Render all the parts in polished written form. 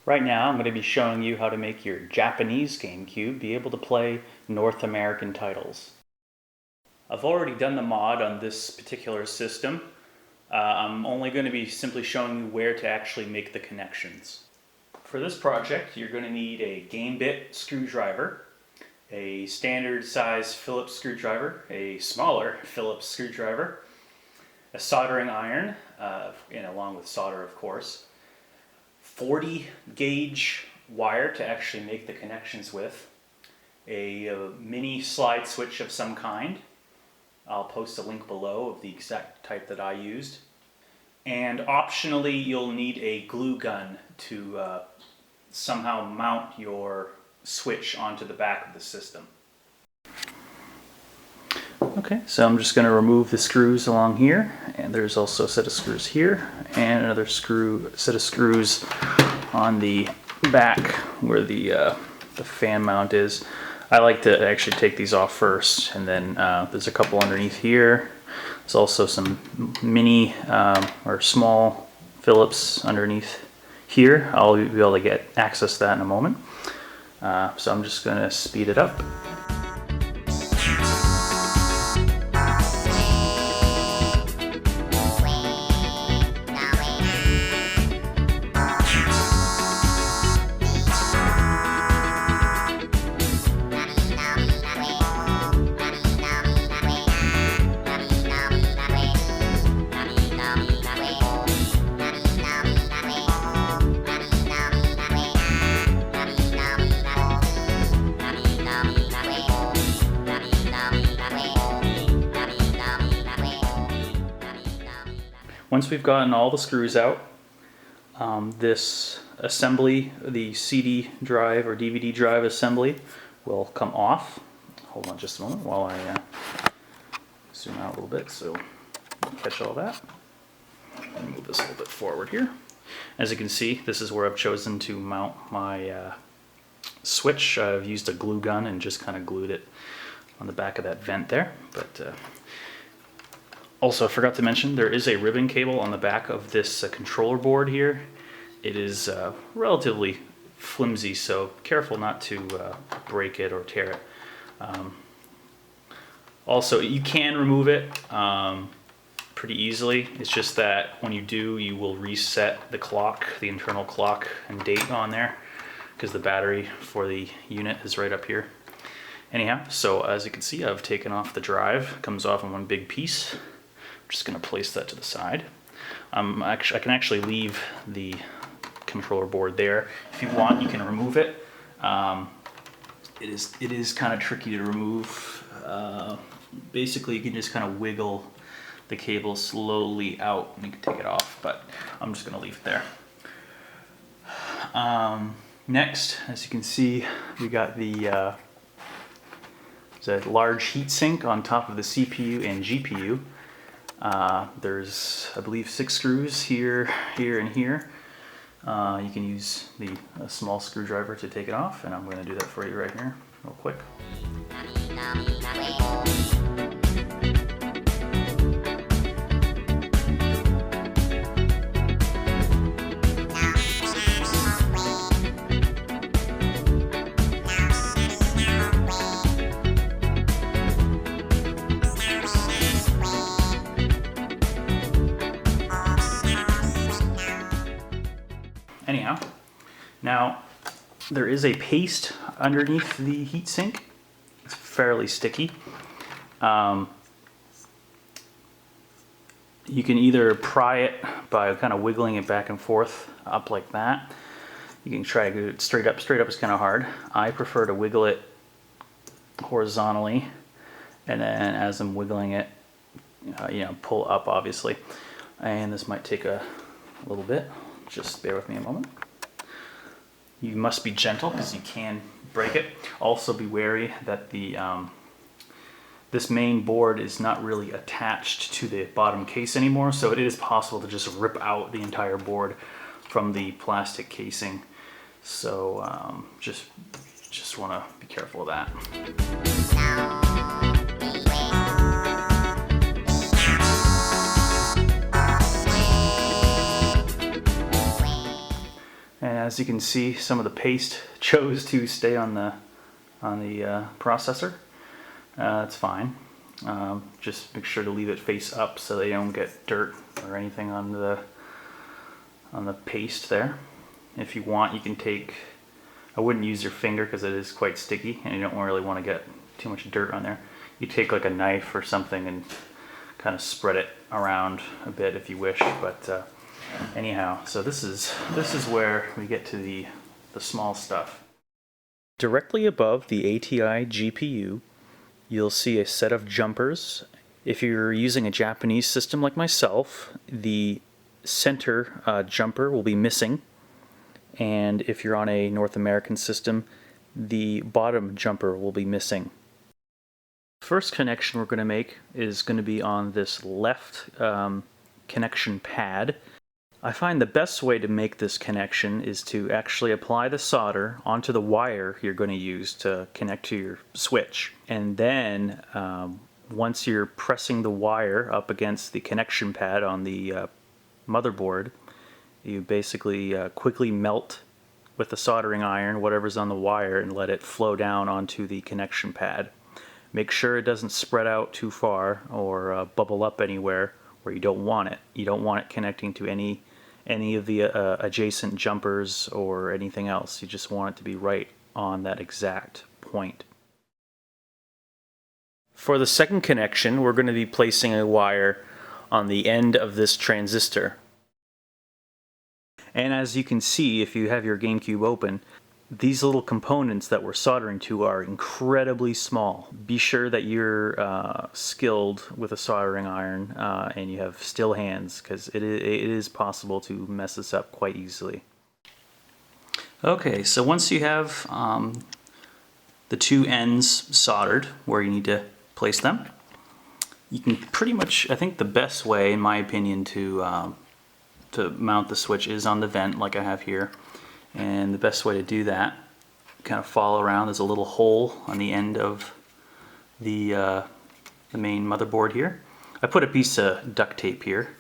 Right now I'm going to be showing you how to make your Japanese GameCube be able to play North American titles. I've already done the mod on this particular system. I'm only going to be simply showing you where to actually make the connections. For this project you're going to need a game bit screwdriver, a standard size Phillips screwdriver, a smaller Phillips screwdriver, a soldering iron, and along with solder of course, 40 gauge wire to actually make the connections with, a mini slide switch of some kind. I'll post a link below of the exact type that I used. And optionally you'll need a glue gun to somehow mount your switch onto the back of the system. Okay, so I'm just going to remove the screws along here, and there's also a set of screws here, and another set of screws on the back where the fan mount is. I like to actually take these off first, and then there's a couple underneath here. There's also some mini or small Phillips underneath here. I'll be able to get access to that in a moment. So I'm just going to speed it up. Once we've gotten all the screws out, this assembly, the CD drive or DVD drive assembly, will come off. Hold on just a moment while I zoom out a little bit so you can catch all that. And move this a little bit forward here. As you can see, this is where I've chosen to mount my switch. I've used a glue gun and just kind of glued it on the back of that vent there. But also, I forgot to mention, there is a ribbon cable on the back of this controller board here. It is relatively flimsy, so careful not to break it or tear it. Also, you can remove it pretty easily. It's just that when you do, you will reset the clock, the internal clock and date on there, because the battery for the unit is right up here. Anyhow, so as you can see, I've taken off the drive. It comes off in one big piece. I'm just going to place that to the side. I can actually leave the controller board there. If you want, you can remove it. It is kind of tricky to remove. Basically, you can just kind of wiggle the cable slowly out and you can take it off, but I'm just going to leave it there. Next, as you can see, we got the large heatsink on top of the CPU and GPU. There's, I believe, 6 screws here, here, and here. You can use a small screwdriver to take it off, and I'm going to do that for you right here, real quick. Anyhow, now there is a paste underneath the heatsink. It's fairly sticky. You can either pry it by kind of wiggling it back and forth up like that. You can try to do it straight up. Straight up is kind of hard. I prefer to wiggle it horizontally, and then as I'm wiggling it, pull up obviously. And this might take a little bit. Just bear with me a moment. You must be gentle because you can break it. Also be wary that this main board is not really attached to the bottom case anymore, so it is possible to just rip out the entire board from the plastic casing. So just want to be careful of that. As you can see, some of the paste chose to stay on the processor. That's fine. Just make sure to leave it face up so they don't get dirt or anything on the paste there. If you want, you can take, I wouldn't use your finger because it is quite sticky and you don't really want to get too much dirt on there. You take like a knife or something and kind of spread it around a bit if you wish, but anyhow, so this is where we get to the small stuff. Directly above the ATI GPU, you'll see a set of jumpers. If you're using a Japanese system like myself, the center jumper will be missing, and if you're on a North American system, the bottom jumper will be missing. First connection we're going to make is going to be on this left connection pad. I find the best way to make this connection is to actually apply the solder onto the wire you're going to use to connect to your switch. And then once you're pressing the wire up against the connection pad on the motherboard, you basically quickly melt with the soldering iron whatever's on the wire and let it flow down onto the connection pad. Make sure it doesn't spread out too far or bubble up anywhere where you don't want it. You don't want it connecting to any of the adjacent jumpers or anything else. You just want it to be right on that exact point. For the second connection, we're going to be placing a wire on the end of this transistor. And as you can see, if you have your GameCube open, these little components that we're soldering to are incredibly small. Be sure that you're skilled with a soldering iron and you have still hands, because it is possible to mess this up quite easily. Okay, so once you have the two ends soldered where you need to place them, you can pretty much, I think the best way, in my opinion, to mount the switch is on the vent like I have here. And the best way to do that, kind of follow around. There's a little hole on the end of the main motherboard here. I put a piece of duct tape here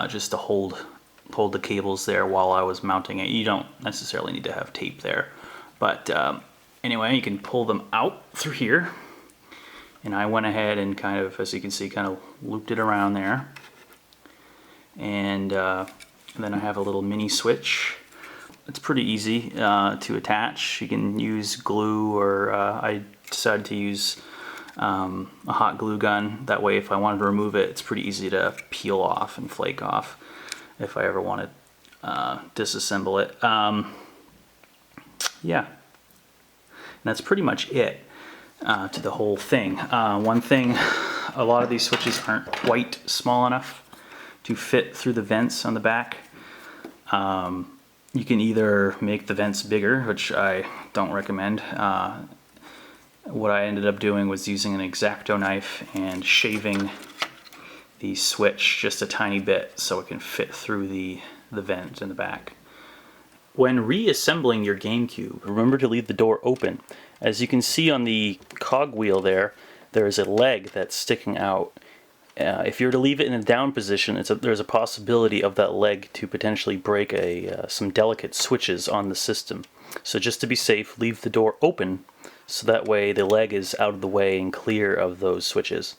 just to hold the cables there while I was mounting it. You don't necessarily need to have tape there, but anyway, you can pull them out through here. And I went ahead and kind of, as you can see, kind of looped it around there. And then I have a little mini switch. It's pretty easy to attach. You can use glue, or I decided to use a hot glue gun. That way, if I wanted to remove it, it's pretty easy to peel off and flake off if I ever want to disassemble it. Yeah, and that's pretty much it to the whole thing. One thing, a lot of these switches aren't quite small enough to fit through the vents on the back. You can either make the vents bigger, which I don't recommend. What I ended up doing was using an X-Acto knife and shaving the switch just a tiny bit so it can fit through the vent in the back. When reassembling your GameCube, remember to leave the door open. As you can see on the cogwheel there is a leg that's sticking out. If you were to leave it in a down position, there's a possibility of that leg to potentially break some delicate switches on the system. So just to be safe, leave the door open so that way the leg is out of the way and clear of those switches.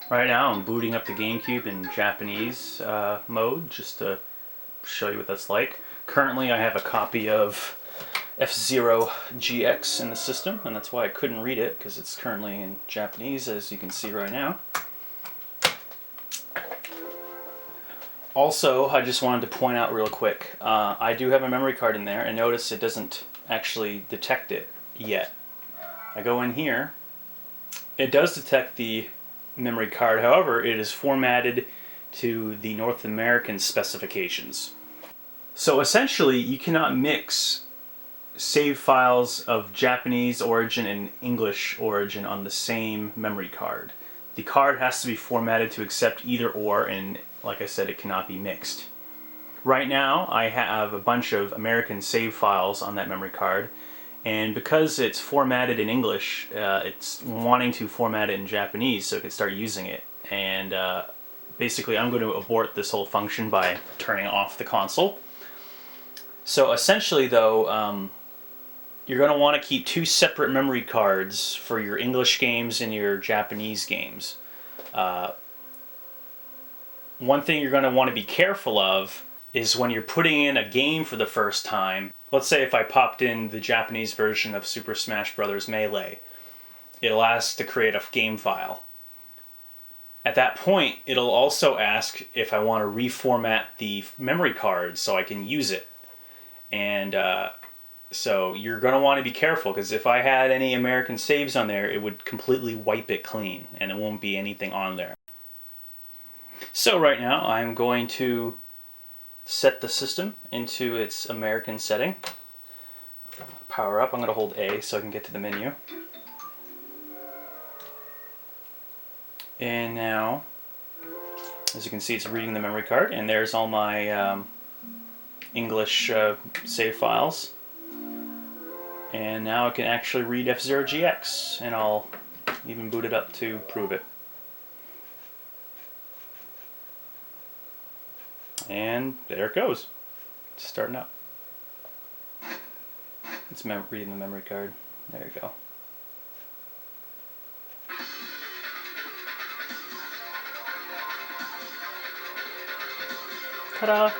Right now I'm booting up the GameCube in Japanese mode just to show you what that's like. Currently I have a copy of F-Zero GX in the system, and that's why I couldn't read it, because it's currently in Japanese, as you can see right now. Also, I just wanted to point out real quick, I do have a memory card in there, and notice it doesn't actually detect it yet. I go in here, it does detect the memory card, however, it is formatted to the North American specifications. So essentially, you cannot mix save files of Japanese origin and English origin on the same memory card. The card has to be formatted to accept either or, and like I said, it cannot be mixed. Right now I have a bunch of American save files on that memory card, and because it's formatted in English, it's wanting to format it in Japanese so it can start using it. And basically I'm going to abort this whole function by turning off the console. So essentially, though, you're going to want to keep two separate memory cards for your English games and your Japanese games. One thing you're going to want to be careful of is when you're putting in a game for the first time. Let's say if I popped in the Japanese version of Super Smash Bros. Melee, it'll ask to create a game file. At that point, it'll also ask if I want to reformat the memory card so I can use it. And so you're going to want to be careful, because if I had any American saves on there, it would completely wipe it clean and it won't be anything on there. So right now I'm going to set the system into its American setting. Power up, I'm going to hold A so I can get to the menu. And now, as you can see, it's reading the memory card, and there's all my English save files. And now I can actually read F-Zero GX, and I'll even boot it up to prove it. And there it goes. It's starting up. It's reading the memory card. There you go. Ta-da!